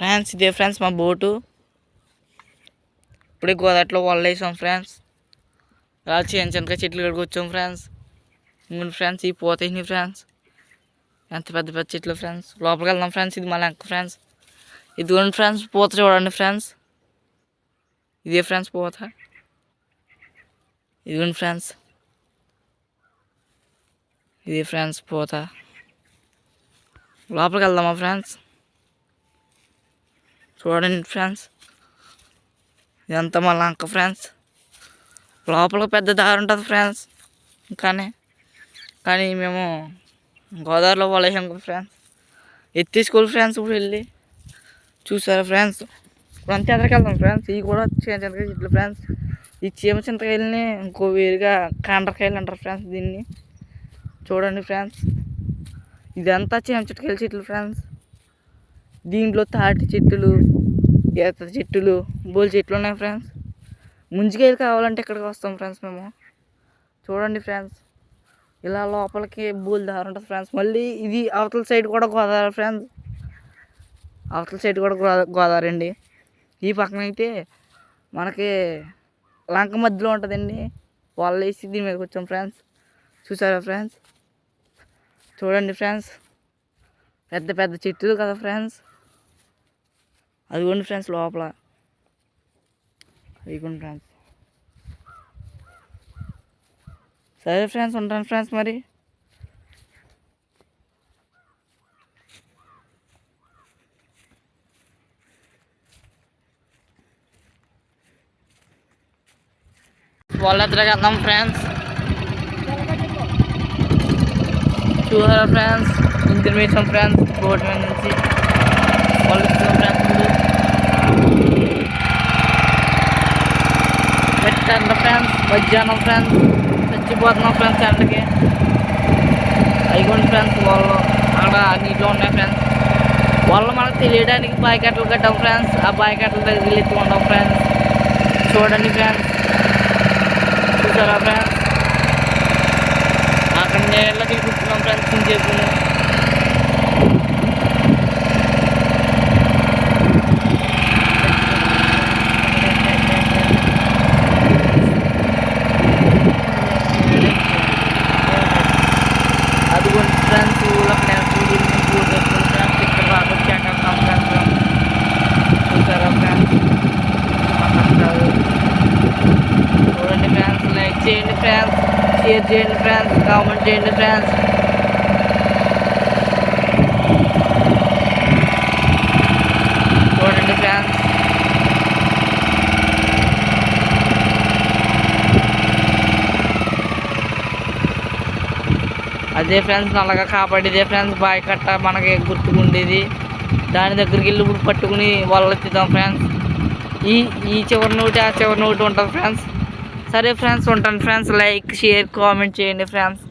Friends ఇదే friends మా boat. ఇప్పుడే గోదావరిలో వల్ల వేసాం ఫ్రెండ్స్. అలా చిన్న చిన్నగా చెట్లు కడుకు వచ్చాం ఫ్రెండ్స్. ఇంకోటి ఫ్రెండ్స్ ఈ పోతాయి ఫ్రెండ్స్. ఎంత పెద్ద పెద్ద చెట్లు ఫ్రెండ్స్. లోపలికి వెళ్దాం ఫ్రెండ్స్. ఇది మా లంక ఫ్రెండ్స్. ఇదిగోండి ఫ్రెండ్స్ పూత చూడండి ఫ్రెండ్స్. ఇదే ఫ్రెండ్స్ పూత. ఇదిగోండి ఫ్రెండ్స్. ఇదే ఫ్రెండ్స్ పూత. లోపలికి వెళ్దామా ఫ్రెండ్స్. చూడండి ఫ్రెండ్స్. ఇదంతా మా లంక ఫ్రెండ్స్. లోపల పెద్ద దారి ఉంటుంది ఫ్రెండ్స్. కానీ మేము గోదావరిలో వలేసాం ఫ్రెండ్స్. ఎత్తేసుకోవాలి ఫ్రెండ్స్. ఇప్పుడు వెళ్ళి చూసారా ఫ్రెండ్స్. ఇప్పుడు అంతే ఎక్కడికి వెళ్దాం ఫ్రెండ్స్. ఇవి కూడా చింతకాయ చెట్లు ఫ్రెండ్స్. ఈ చీమ చింతకాయలని ఇంకో వేరుగా కాండ్రకాయలు అంటారు ఫ్రెండ్స్. దీన్ని చూడండి ఫ్రెండ్స్. ఇదంతా చీమ చింతకాయల చెట్లు ఫ్రెండ్స్. దీంట్లో తాటి చెట్టులు, ఈత చెట్టులు, బోల్ చెట్లు ఉన్నాయి ఫ్రెండ్స్. ముంజికాయలు కావాలంటే ఇక్కడికి వస్తాం ఫ్రెండ్స్ మేము. చూడండి ఫ్రెండ్స్. ఇలా లోపలికి బోల్ దారి ఉంటుంది ఫ్రెండ్స్. మళ్ళీ ఇది అవతల సైడ్ కూడా గోదావరి ఫ్రెండ్స్. అవతల సైడ్ కూడా గోదావరి అండి. ఈ పక్కన అయితే మనకి లంక మధ్యలో ఉంటుందండి. వాళ్ళు వేసి దీని మీదకి వచ్చాం ఫ్రెండ్స్. చూసారా ఫ్రెండ్స్. చూడండి ఫ్రెండ్స్. పెద్ద పెద్ద చెట్లు కదా ఫ్రెండ్స్. అదిగోండి ఫ్రెండ్స్ లోపల. అదిగోండి ఫ్రెండ్స్. సరే ఫ్రెండ్స్ ఉంటాను ఫ్రెండ్స్ మరి. వాళ్ళ దగ్గరికి వెళ్దాం ఫ్రెండ్స్. చూసారా ఫ్రెండ్స్. Intermediate friends. బోర్డు మీద నుంచి వాళ్ళు ఫ్రెండ్స్. పెట్టండి ఫ్రెండ్స్. మధ్యాహ్నం ఫ్రెండ్స్. చచ్చిపోతున్నాం ఫ్రెండ్స్ ఎండకి. అయిపోయింది ఫ్రెండ్స్. వాళ్ళు అక్కడ నీటిలో ఉన్నాయి ఫ్రెండ్స్. వాళ్ళు మనకు తెలియడానికి బాయికట్టలు కట్టాం ఫ్రెండ్స్. ఆ బాయికట్టల దగ్గర ఎత్తుకుంటాం ఫ్రెండ్స్. చూడండి ఫ్రెండ్స్. చూసారా ఫ్రెండ్స్. అక్కడ నీళ్ళకి కూర్చున్నాం ఫ్రెండ్స్. ఇంకేపు అదిగోండి ఫ్రెండ్స్. ఇక్కడ రాకొచ్చాక ఫ్రెండ్స్. చూసారా ఫ్రెండ్స్. చూడండి ఫ్రెండ్స్. లైక్ చేయండి ఫ్రెండ్స్. షేర్ చేయండి ఫ్రెండ్స్. కామెంట్ చేయండి ఫ్రెండ్స్. చూడండి ఫ్రెండ్స్. అదే ఫ్రెండ్స్ నల్లగా కాపాడేదే ఫ్రెండ్స్ బాయ్ కట్ట మనకి గుర్తుకుండేది. దాని దగ్గరికి వెళ్ళి ఇప్పుడు పట్టుకుని వలలు ఎత్తుతాం ఫ్రెండ్స్. ఈ చివరి నోటి ఆ చివరి నోటి ఉంటుంది ఫ్రెండ్స్. సరే ఫ్రెండ్స్ ఉంటాను ఫ్రెండ్స్. లైక్ షేర్ కామెంట్ చేయండి ఫ్రెండ్స్.